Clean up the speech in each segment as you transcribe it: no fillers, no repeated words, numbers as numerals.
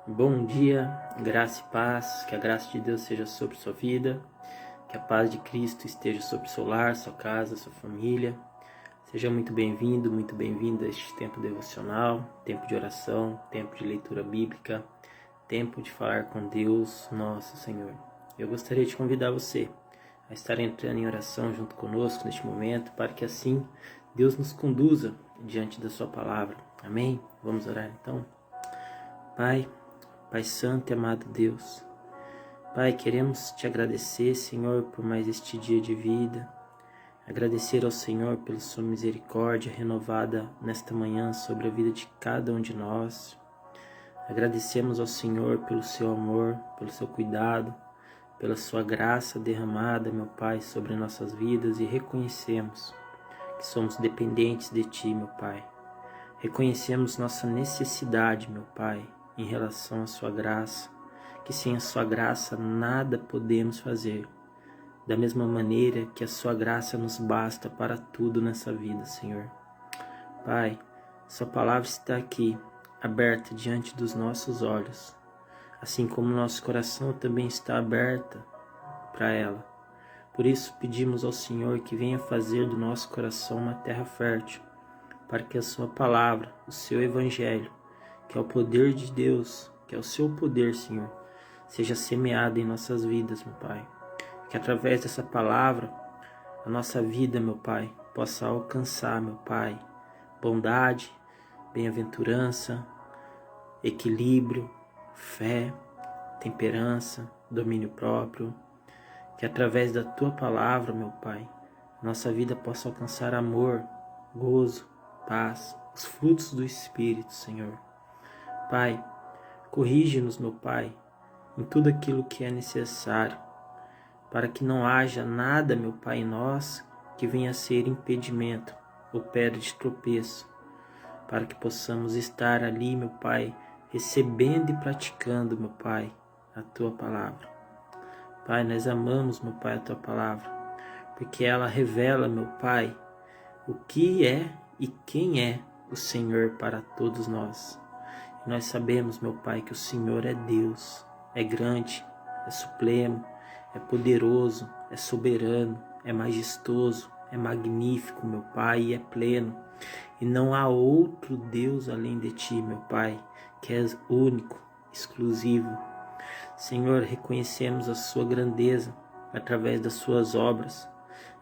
Bom dia, graça e paz, que a graça de Deus seja sobre sua vida, que a paz de Cristo esteja sobre seu lar, sua casa, sua família. Seja muito bem-vindo, muito bem-vinda a este tempo devocional, tempo de oração, tempo de leitura bíblica, tempo de falar com Deus, nosso Senhor. Eu gostaria de convidar você a estar entrando em oração junto conosco neste momento, para que assim Deus nos conduza diante da sua palavra. Amém? Vamos orar então? Pai Santo e amado Deus, Pai, queremos te agradecer, Senhor, por mais este dia de vida, agradecer ao Senhor pela sua misericórdia renovada nesta manhã sobre a vida de cada um de nós. Agradecemos ao Senhor pelo seu amor, pelo seu cuidado, pela sua graça derramada, meu Pai, sobre nossas vidas, e reconhecemos que somos dependentes de Ti, meu Pai. Reconhecemos nossa necessidade, meu Pai, em relação à sua graça, que sem a sua graça nada podemos fazer. Da mesma maneira que a sua graça nos basta para tudo nessa vida, Senhor. Pai, sua palavra está aqui, aberta diante dos nossos olhos, assim como nosso coração também está aberto para ela. Por isso pedimos ao Senhor que venha fazer do nosso coração uma terra fértil, para que a sua palavra, o seu evangelho, que é o poder de Deus, que é o seu poder, Senhor, seja semeado em nossas vidas, meu Pai. Que através dessa palavra, a nossa vida, meu Pai, possa alcançar, meu Pai, bondade, bem-aventurança, equilíbrio, fé, temperança, domínio próprio. Que através da tua palavra, meu Pai, nossa vida possa alcançar amor, gozo, paz, os frutos do Espírito, Senhor. Pai, corrige-nos, meu Pai, em tudo aquilo que é necessário, para que não haja nada, meu Pai, em nós que venha a ser impedimento ou pedra de tropeço, para que possamos estar ali, meu Pai, recebendo e praticando, meu Pai, a Tua palavra. Pai, nós amamos, meu Pai, a Tua palavra, porque ela revela, meu Pai, o que é e quem é o Senhor para todos nós. E nós sabemos, meu Pai, que o Senhor é Deus, é grande, é supremo, é poderoso, é soberano, é majestoso, é magnífico, meu Pai, e é pleno. E não há outro Deus além de Ti, meu Pai, que és único, exclusivo. Senhor, reconhecemos a Sua grandeza através das Suas obras,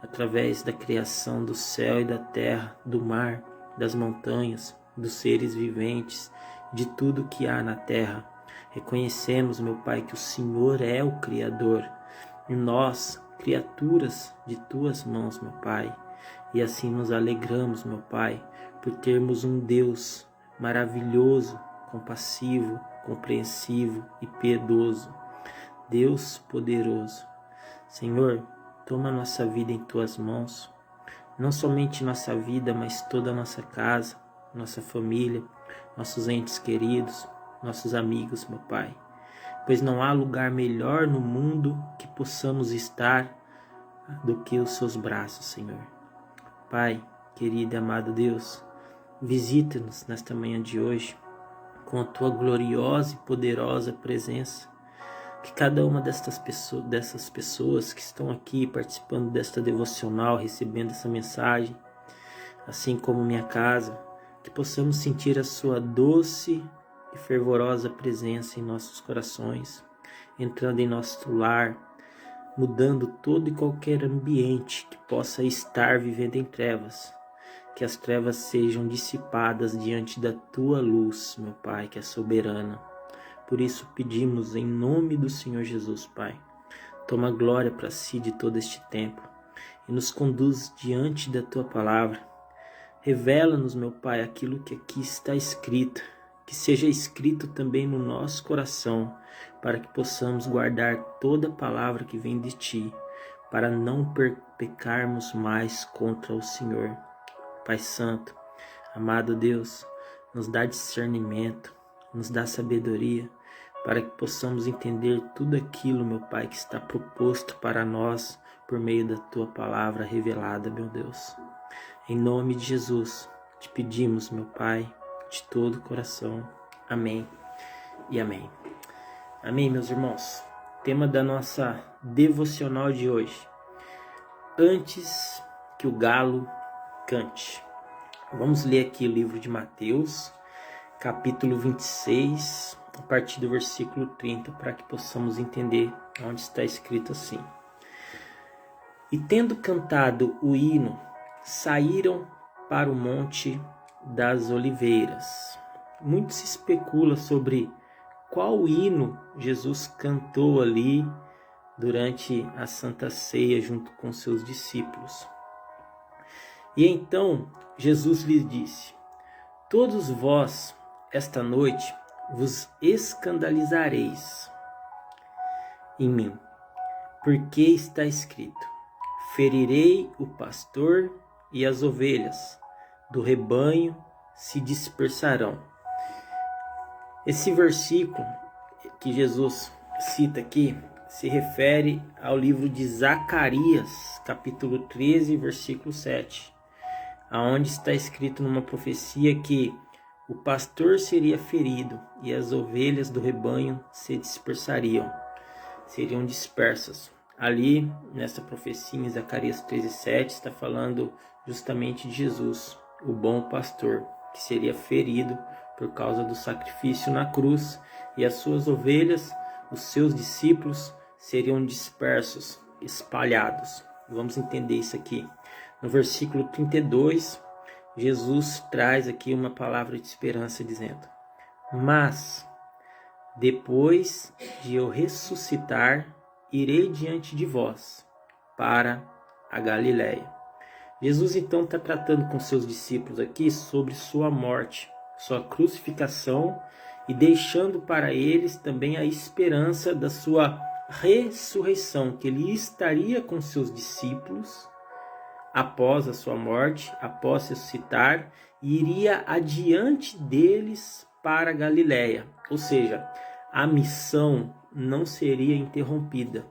através da criação do céu e da terra, do mar, das montanhas, dos seres viventes, de tudo que há na terra. Reconhecemos, meu Pai, que o Senhor é o Criador, e nós, criaturas de Tuas mãos, meu Pai. E assim nos alegramos, meu Pai, por termos um Deus maravilhoso, compassivo, compreensivo e piedoso. Deus poderoso. Senhor, toma nossa vida em Tuas mãos, não somente nossa vida, mas toda a nossa casa, nossa família, nossos entes queridos, nossos amigos, meu Pai. Pois não há lugar melhor no mundo que possamos estar do que os Seus braços, Senhor. Pai, querido e amado Deus, visita-nos nesta manhã de hoje com a Tua gloriosa e poderosa presença. Que cada uma dessas pessoas que estão aqui participando desta devocional, recebendo essa mensagem, assim como minha casa, que possamos sentir a Sua doce e fervorosa presença em nossos corações, entrando em nosso lar, mudando todo e qualquer ambiente que possa estar vivendo em trevas. Que as trevas sejam dissipadas diante da Tua luz, meu Pai, que é soberana. Por isso pedimos em nome do Senhor Jesus, Pai. Toma glória para si de todo este tempo e nos conduz diante da Tua palavra. Revela-nos, meu Pai, aquilo que aqui está escrito, que seja escrito também no nosso coração, para que possamos guardar toda palavra que vem de Ti, para não pecarmos mais contra o Senhor. Pai Santo, amado Deus, nos dá discernimento, nos dá sabedoria, para que possamos entender tudo aquilo, meu Pai, que está proposto para nós por meio da Tua palavra revelada, meu Deus. Em nome de Jesus, te pedimos, meu Pai, de todo o coração. Amém e amém. Amém, meus irmãos. Tema da nossa devocional de hoje: antes que o galo cante. Vamos ler aqui o livro de Mateus, capítulo 26, a partir do versículo 30, para que possamos entender onde está escrito assim. E tendo cantado o hino, saíram para o Monte das Oliveiras. Muito se especula sobre qual hino Jesus cantou ali durante a Santa Ceia junto com seus discípulos. E então Jesus lhes disse: todos vós, esta noite, vos escandalizareis em mim, porque está escrito: ferirei o pastor e as ovelhas do rebanho se dispersarão. Esse versículo que Jesus cita aqui se refere ao livro de Zacarias, capítulo 13, versículo 7, aonde está escrito numa profecia que o pastor seria ferido e as ovelhas do rebanho se dispersariam, seriam dispersas. Ali, nessa profecia em Zacarias 13:7, está falando justamente de Jesus, o bom pastor, que seria ferido por causa do sacrifício na cruz, e as suas ovelhas, os seus discípulos, seriam dispersos, espalhados. Vamos entender isso aqui. No versículo 32, Jesus traz aqui uma palavra de esperança dizendo: mas, depois de eu ressuscitar, irei diante de vós para a Galiléia. Jesus então está tratando com seus discípulos aqui sobre sua morte, sua crucificação, e deixando para eles também a esperança da sua ressurreição, que ele estaria com seus discípulos após a sua morte, após ressuscitar, e iria adiante deles para a Galiléia. Ou seja, a missão não seria interrompida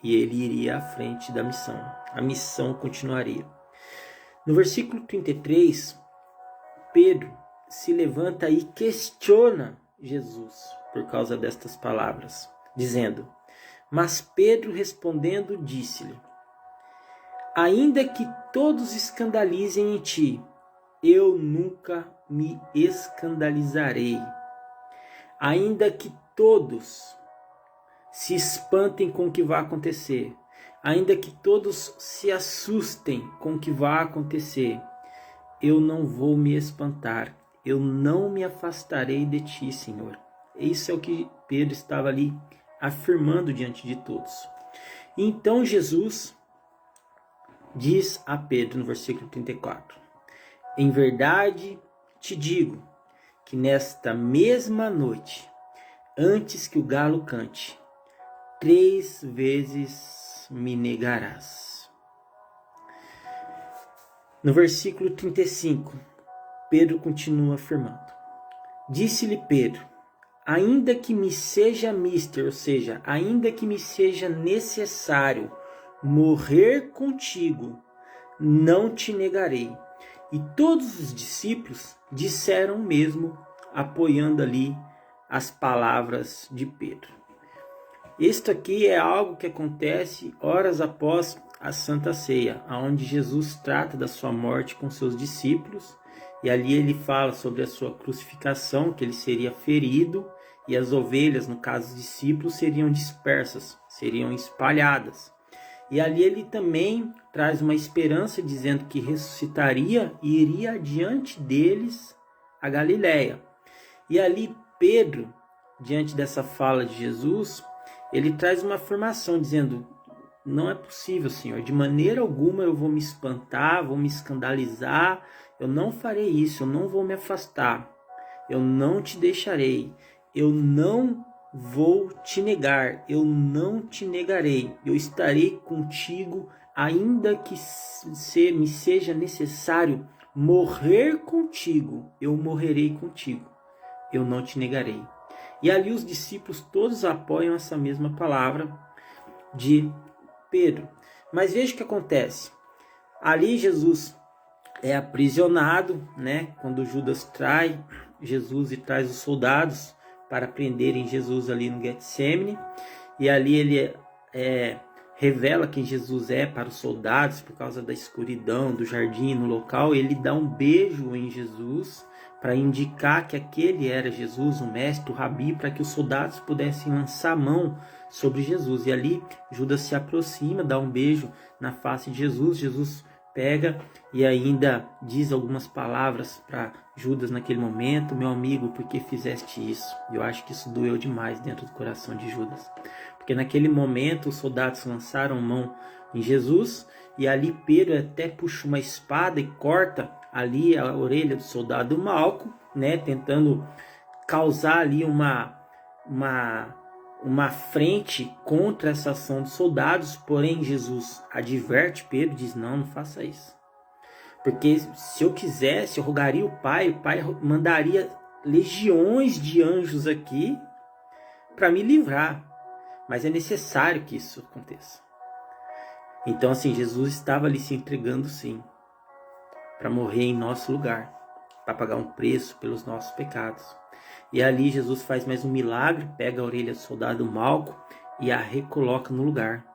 e ele iria à frente da missão. A missão continuaria. No versículo 33, Pedro se levanta e questiona Jesus por causa destas palavras, dizendo: mas Pedro respondendo disse-lhe: ainda que todos escandalizem em ti, eu nunca me escandalizarei. Ainda que todos se espantem com o que vai acontecer, ainda que todos se assustem com o que vai acontecer, eu não vou me espantar, eu não me afastarei de ti, Senhor. Isso é o que Pedro estava ali afirmando diante de todos. Então Jesus diz a Pedro no versículo 34: em verdade te digo que nesta mesma noite, antes que o galo cante, 3 vezes me negarás. No versículo 35, Pedro continua afirmando: disse-lhe Pedro: ainda que me seja mister, ou seja, ainda que me seja necessário morrer contigo, não te negarei. E todos os discípulos disseram o mesmo, apoiando ali as palavras de Pedro. Isto aqui é algo que acontece horas após a Santa Ceia, onde Jesus trata da sua morte com seus discípulos, e ali ele fala sobre a sua crucificação, que ele seria ferido, e as ovelhas, no caso dos discípulos, seriam dispersas, seriam espalhadas. E ali ele também traz uma esperança, dizendo que ressuscitaria e iria adiante deles a Galiléia. E ali Pedro, diante dessa fala de Jesus, ele traz uma afirmação dizendo: não é possível, Senhor, de maneira alguma eu vou me espantar, vou me escandalizar, eu não farei isso, eu não vou me afastar, eu não te deixarei, eu não vou te negar, eu não te negarei, eu estarei contigo, ainda que me seja necessário morrer contigo, eu morrerei contigo, eu não te negarei. E ali os discípulos todos apoiam essa mesma palavra de Pedro. Mas veja o que acontece. Ali Jesus é aprisionado, né? Quando Judas trai Jesus e traz os soldados para prenderem Jesus ali no Getsemane. E ali ele revela quem Jesus é para os soldados por causa da escuridão do jardim no local. Ele dá um beijo em Jesus para indicar que aquele era Jesus, o mestre, o rabi, para que os soldados pudessem lançar a mão sobre Jesus. E ali Judas se aproxima, dá um beijo na face de Jesus. Jesus pega e ainda diz algumas palavras para Judas naquele momento: meu amigo, por que fizeste isso? Eu acho que isso doeu demais dentro do coração de Judas, porque naquele momento os soldados lançaram mão em Jesus, e ali Pedro até puxa uma espada e corta ali a orelha do soldado Malco, né, tentando causar ali uma frente contra essa ação dos soldados. Porém Jesus adverte Pedro, diz: não faça isso, porque se eu quisesse, eu rogaria o Pai mandaria legiões de anjos aqui para me livrar, mas é necessário que isso aconteça. Então assim, Jesus estava ali se entregando sim, para morrer em nosso lugar, para pagar um preço pelos nossos pecados. E ali Jesus faz mais um milagre, pega a orelha do soldado Malco e a recoloca no lugar.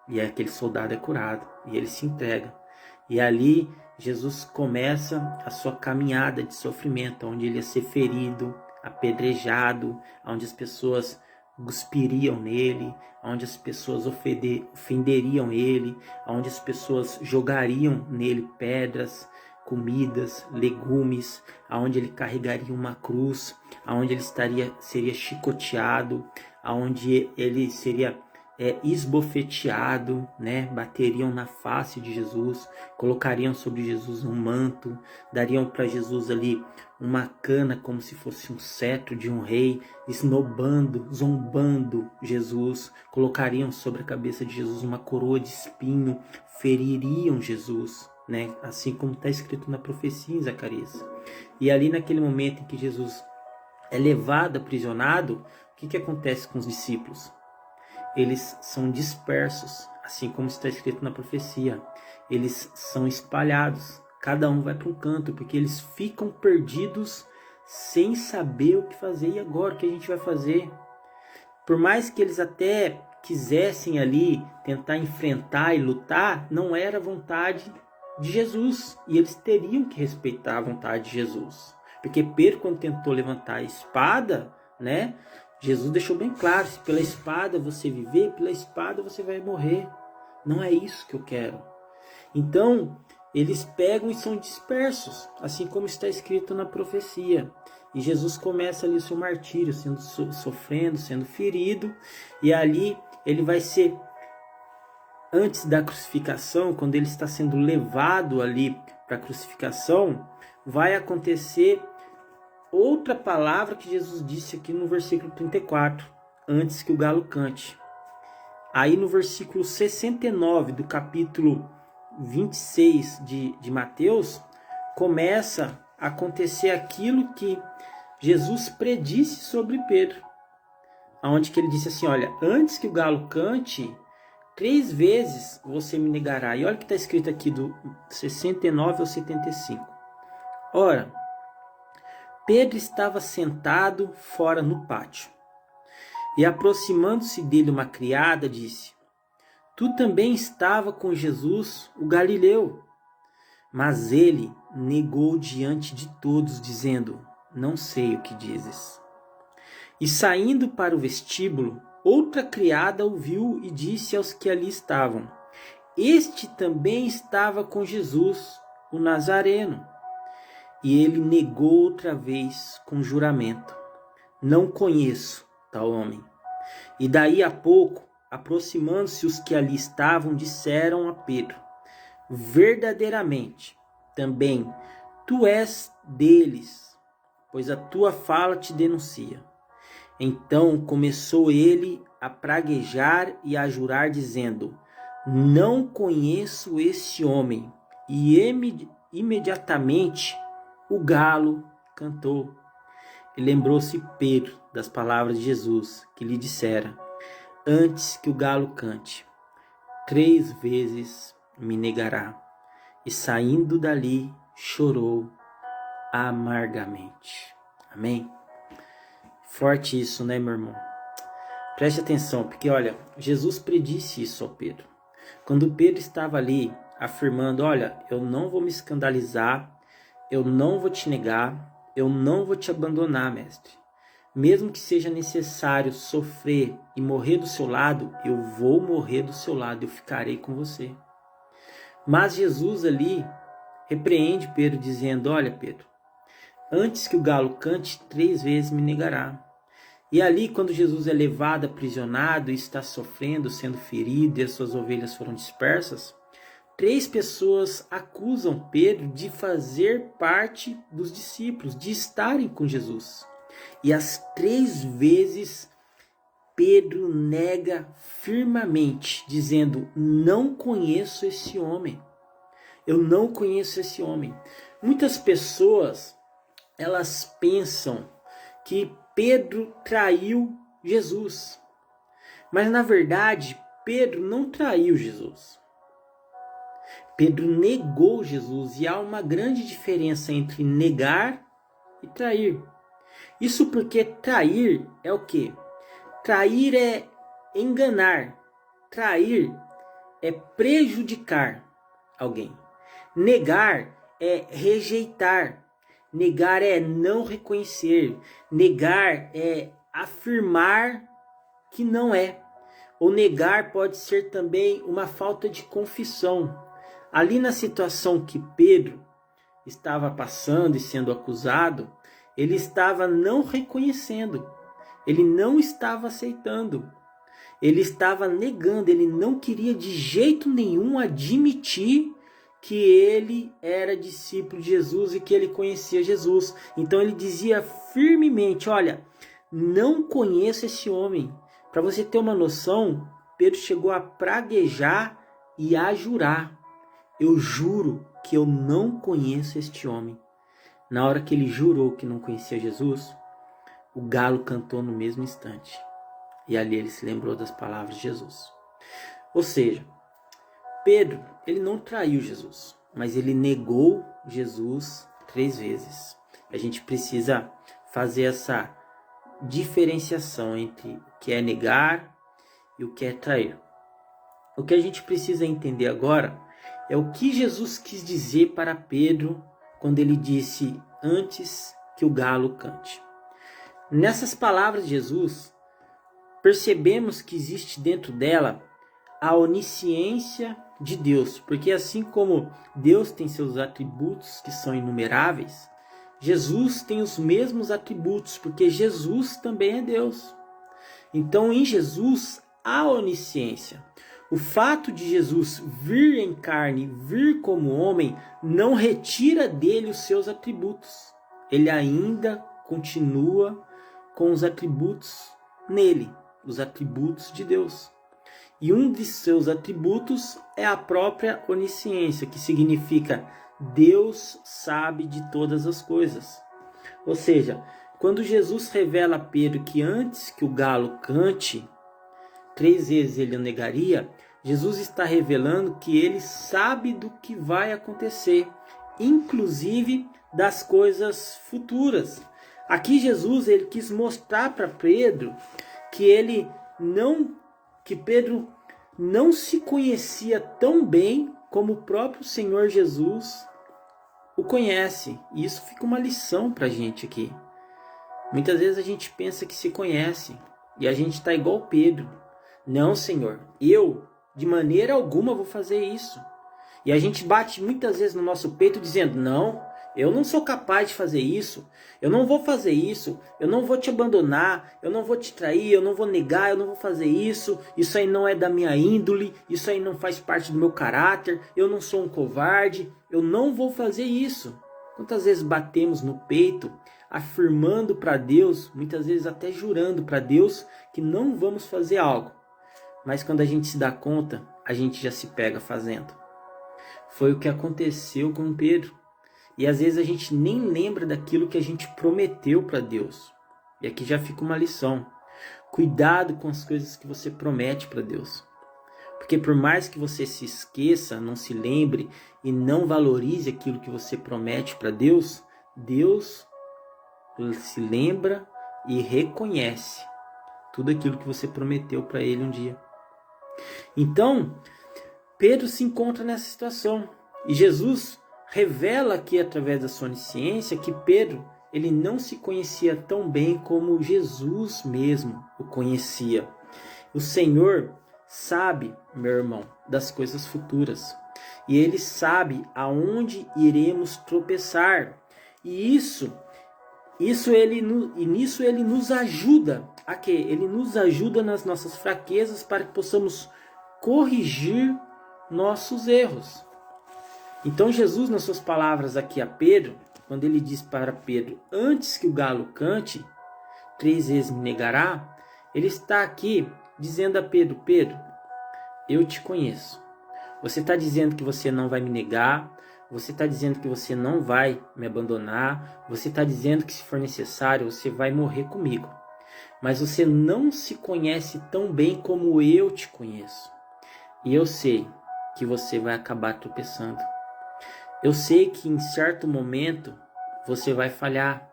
E aquele soldado é curado e ele se entrega. E ali Jesus começa a sua caminhada de sofrimento, onde ele ia ser ferido, apedrejado, onde as pessoas cuspiriam nele, onde as pessoas ofenderiam ele, onde as pessoas jogariam nele pedras, comidas, legumes, aonde ele carregaria uma cruz, aonde ele seria chicoteado, aonde ele seria esbofeteado, né? Bateriam na face de Jesus, colocariam sobre Jesus um manto, dariam para Jesus ali uma cana como se fosse um cetro de um rei, esnobando, zombando Jesus, colocariam sobre a cabeça de Jesus uma coroa de espinho, feririam Jesus, né? Assim como está escrito na profecia em Zacarias. E ali naquele momento em que Jesus é levado aprisionado, o que acontece com os discípulos? Eles são dispersos, assim como está escrito na profecia. Eles são espalhados, cada um vai para um canto, porque eles ficam perdidos sem saber o que fazer. E agora, o que a gente vai fazer? Por mais que eles até quisessem ali tentar enfrentar e lutar, não era a vontade de Jesus, e eles teriam que respeitar a vontade de Jesus, porque Pedro, quando tentou levantar a espada, né, Jesus deixou bem claro: se pela espada você viver, pela espada você vai morrer. Não é isso que eu quero. Então eles pegam e são dispersos, assim como está escrito na profecia. E Jesus começa ali o seu martírio, sofrendo, sendo ferido, e ali ele vai ser, antes da crucificação, quando ele está sendo levado ali para a crucificação, vai acontecer outra palavra que Jesus disse aqui no versículo 34, antes que o galo cante. Aí no versículo 69 do capítulo 26 de Mateus, começa a acontecer aquilo que Jesus predisse sobre Pedro, onde que ele disse assim: olha, antes que o galo cante, 3 vezes você me negará. E olha o que está escrito aqui do 69 ao 75. Ora, Pedro estava sentado fora no pátio, e aproximando-se dele uma criada, disse: tu também estava com Jesus, o Galileu. Mas ele negou diante de todos, dizendo: não sei o que dizes. E saindo para o vestíbulo, outra criada ouviu e disse aos que ali estavam: este também estava com Jesus, o Nazareno. E ele negou outra vez com juramento: não conheço tal homem. E daí a pouco, aproximando-se os que ali estavam, disseram a Pedro: verdadeiramente, também tu és deles, pois a tua fala te denuncia. Então começou ele a praguejar e a jurar, dizendo: não conheço esse homem. E imediatamente o galo cantou. E lembrou-se Pedro das palavras de Jesus, que lhe dissera: antes que o galo cante, 3 vezes me negará. E saindo dali, chorou amargamente. Amém? Forte isso, né, meu irmão? Preste atenção, porque olha, Jesus predisse isso ao Pedro. Quando Pedro estava ali afirmando, olha, eu não vou me escandalizar, eu não vou te negar, eu não vou te abandonar, mestre. Mesmo que seja necessário sofrer e morrer do seu lado, eu vou morrer do seu lado, eu ficarei com você. Mas Jesus ali repreende Pedro dizendo, olha Pedro, antes que o galo cante, 3 vezes me negará. E ali, quando Jesus é levado, aprisionado, e está sofrendo, sendo ferido, e as suas ovelhas foram dispersas, 3 pessoas acusam Pedro de fazer parte dos discípulos, de estarem com Jesus. E as 3 vezes Pedro nega firmemente, dizendo, não conheço esse homem. Eu não conheço esse homem. Muitas pessoas, elas pensam que Pedro traiu Jesus. Mas na verdade, Pedro não traiu Jesus. Pedro negou Jesus e há uma grande diferença entre negar e trair. Isso porque trair é o quê? Trair é enganar. Trair é prejudicar alguém. Negar é rejeitar. Negar é não reconhecer. Negar é afirmar que não é. Ou negar pode ser também uma falta de confissão. Ali na situação que Pedro estava passando e sendo acusado, ele estava não reconhecendo. Ele não estava aceitando. Ele estava negando. Ele não queria de jeito nenhum admitir que ele era discípulo de Jesus e que ele conhecia Jesus. Então ele dizia firmemente, olha, não conheço esse homem. Para você ter uma noção, Pedro chegou a praguejar e a jurar. Eu juro que eu não conheço este homem. Na hora que ele jurou que não conhecia Jesus, o galo cantou no mesmo instante. E ali ele se lembrou das palavras de Jesus. Ou seja, Pedro, ele não traiu Jesus, mas ele negou Jesus 3 vezes. A gente precisa fazer essa diferenciação entre o que é negar e o que é trair. O que a gente precisa entender agora é o que Jesus quis dizer para Pedro quando ele disse antes que o galo cante. Nessas palavras de Jesus, percebemos que existe dentro dela a onisciência de Deus, porque assim como Deus tem seus atributos que são inumeráveis, Jesus tem os mesmos atributos, porque Jesus também é Deus. Então em Jesus há onisciência. O fato de Jesus vir em carne, vir como homem, não retira dele os seus atributos. Ele ainda continua com os atributos nele, os atributos de Deus. E um de seus atributos é a própria onisciência, que significa Deus sabe de todas as coisas. Ou seja, quando Jesus revela a Pedro que antes que o galo cante, 3 vezes ele o negaria, Jesus está revelando que ele sabe do que vai acontecer, inclusive das coisas futuras. Aqui Jesus ele quis mostrar para Pedro que Pedro não se conhecia tão bem como o próprio Senhor Jesus o conhece. E isso fica uma lição para a gente aqui. Muitas vezes a gente pensa que se conhece e a gente está igual Pedro. Não, Senhor, eu de maneira alguma vou fazer isso. E a gente bate muitas vezes no nosso peito dizendo, não, eu não sou capaz de fazer isso, eu não vou fazer isso, eu não vou te abandonar, eu não vou te trair, eu não vou negar, eu não vou fazer isso aí não é da minha índole, isso aí não faz parte do meu caráter, eu não sou um covarde, eu não vou fazer isso. Quantas vezes batemos no peito, afirmando para Deus, muitas vezes até jurando para Deus que não vamos fazer algo, mas quando a gente se dá conta, a gente já se pega fazendo. Foi o que aconteceu com Pedro. E às vezes a gente nem lembra daquilo que a gente prometeu para Deus. E aqui já fica uma lição. Cuidado com as coisas que você promete para Deus. Porque por mais que você se esqueça, não se lembre e não valorize aquilo que você promete para Deus, Deus se lembra e reconhece tudo aquilo que você prometeu para ele um dia. Então, Pedro se encontra nessa situação. E Jesus revela aqui, através da sua onisciência, que Pedro ele não se conhecia tão bem como Jesus mesmo o conhecia. O Senhor sabe, meu irmão, das coisas futuras. E Ele sabe aonde iremos tropeçar. E nisso Ele nos ajuda. A quê? Ele nos ajuda nas nossas fraquezas para que possamos corrigir nossos erros. Então Jesus, nas suas palavras aqui a Pedro, quando ele diz para Pedro, antes que o galo cante, 3 vezes me negará, ele está aqui dizendo a Pedro, Pedro, eu te conheço. Você está dizendo que você não vai me negar, você está dizendo que você não vai me abandonar, você está dizendo que se for necessário você vai morrer comigo. Mas você não se conhece tão bem como eu te conheço. E eu sei que você vai acabar tropeçando. Eu sei que em certo momento você vai falhar.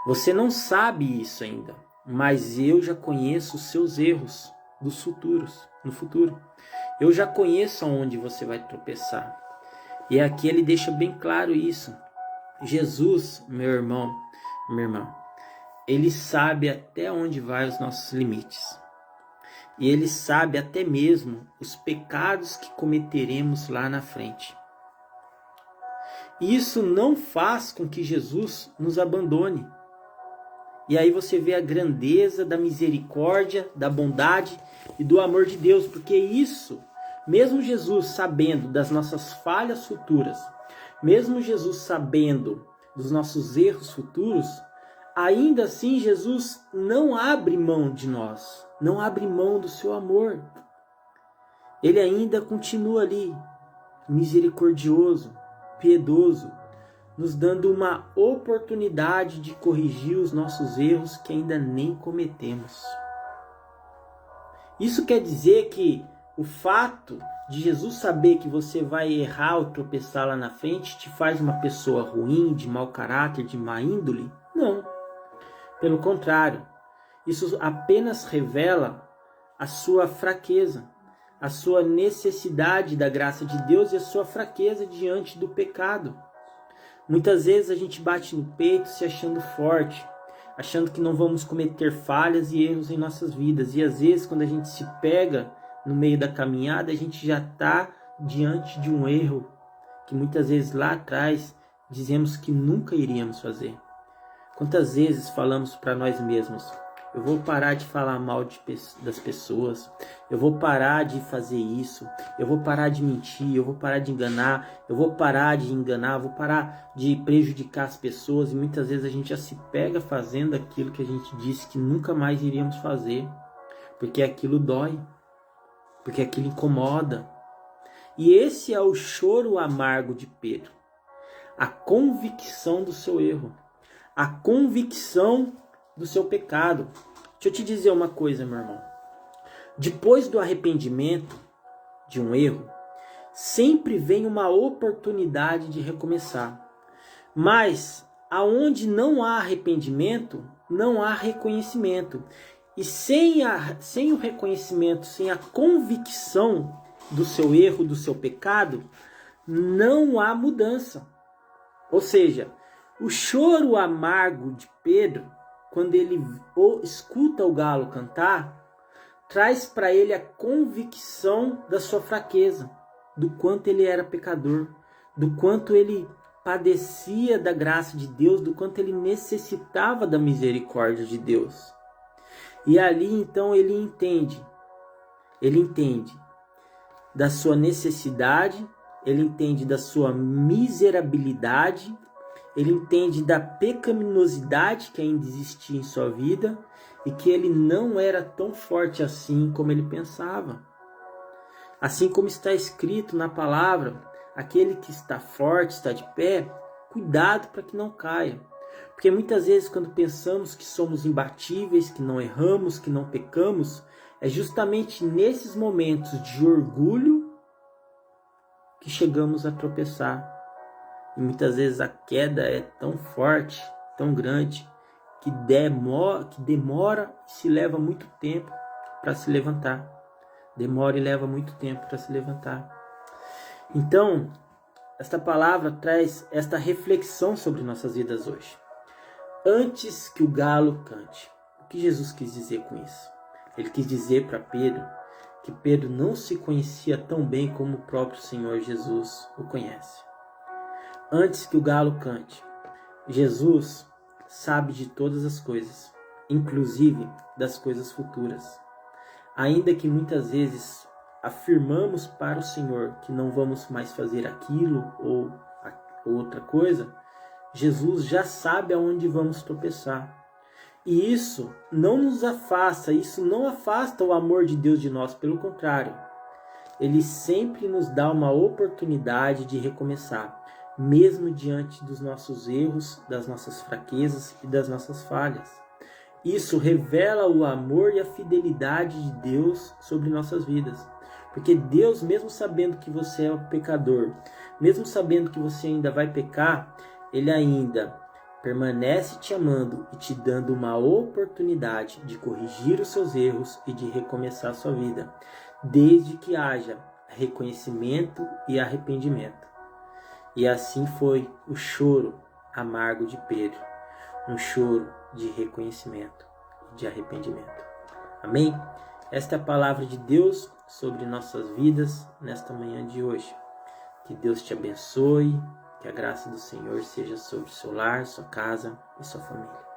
Você não sabe isso ainda, mas eu já conheço os seus erros no futuro. Eu já conheço aonde você vai tropeçar. E aqui ele deixa bem claro isso. Jesus, meu irmão, minha irmã, ele sabe até onde vai os nossos limites. E ele sabe até mesmo os pecados que cometeremos lá na frente. E isso não faz com que Jesus nos abandone. E aí você vê a grandeza da misericórdia, da bondade e do amor de Deus. Porque isso, mesmo Jesus sabendo das nossas falhas futuras, mesmo Jesus sabendo dos nossos erros futuros, ainda assim Jesus não abre mão de nós, não abre mão do seu amor. Ele ainda continua ali, misericordioso, piedoso, nos dando uma oportunidade de corrigir os nossos erros que ainda nem cometemos. Isso quer dizer que o fato de Jesus saber que você vai errar ou tropeçar lá na frente te faz uma pessoa ruim, de mau caráter, de má índole? Não. Pelo contrário, isso apenas revela a sua fraqueza, a sua necessidade da graça de Deus e a sua fraqueza diante do pecado. Muitas vezes a gente bate no peito se achando forte, achando que não vamos cometer falhas e erros em nossas vidas. E às vezes quando a gente se pega no meio da caminhada, a gente já está diante de um erro que muitas vezes lá atrás dizemos que nunca iríamos fazer. Quantas vezes falamos para nós mesmos, eu vou parar de falar mal das pessoas, eu vou parar de fazer isso, eu vou parar de mentir, eu vou parar de enganar, eu vou parar de enganar, eu vou parar de prejudicar as pessoas. E muitas vezes a gente já se pega fazendo aquilo que a gente disse que nunca mais iríamos fazer, porque aquilo dói, porque aquilo incomoda. E esse é o choro amargo de Pedro, a convicção do seu erro, a convicção do seu pecado. Deixa eu te dizer uma coisa, meu irmão. Depois do arrependimento de um erro, sempre vem uma oportunidade de recomeçar. Mas aonde não há arrependimento, não há reconhecimento. E sem o reconhecimento, sem a convicção do seu erro, do seu pecado, não há mudança. Ou seja, o choro amargo de Pedro, quando ele escuta o galo cantar, traz para ele a convicção da sua fraqueza, do quanto ele era pecador, do quanto ele padecia da graça de Deus, do quanto ele necessitava da misericórdia de Deus. E ali então ele entende da sua necessidade, ele entende da sua miserabilidade, ele entende da pecaminosidade que ainda existia em sua vida e que ele não era tão forte assim como ele pensava. Assim como está escrito na palavra, aquele que está forte, está de pé, cuidado para que não caia. Porque muitas vezes quando pensamos que somos imbatíveis, que não erramos, que não pecamos, é justamente nesses momentos de orgulho que chegamos a tropeçar. E muitas vezes a queda é tão forte, tão grande, que demora e se leva muito tempo para se levantar. Demora e leva muito tempo para se levantar. Então, esta palavra traz esta reflexão sobre nossas vidas hoje. Antes que o galo cante. O que Jesus quis dizer com isso? Ele quis dizer para Pedro que Pedro não se conhecia tão bem como o próprio Senhor Jesus o conhece. Antes que o galo cante, Jesus sabe de todas as coisas, inclusive das coisas futuras. Ainda que muitas vezes afirmamos para o Senhor que não vamos mais fazer aquilo ou outra coisa, Jesus já sabe aonde vamos tropeçar. E isso não nos afasta, isso não afasta o amor de Deus de nós, pelo contrário. Ele sempre nos dá uma oportunidade de recomeçar, mesmo diante dos nossos erros, das nossas fraquezas e das nossas falhas. Isso revela o amor e a fidelidade de Deus sobre nossas vidas. Porque Deus, mesmo sabendo que você é um pecador, mesmo sabendo que você ainda vai pecar, Ele ainda permanece te amando e te dando uma oportunidade de corrigir os seus erros e de recomeçar a sua vida, desde que haja reconhecimento e arrependimento. E assim foi o choro amargo de Pedro, um choro de reconhecimento e de arrependimento. Amém? Esta é a palavra de Deus sobre nossas vidas nesta manhã de hoje. Que Deus te abençoe, que a graça do Senhor seja sobre o seu lar, sua casa e sua família.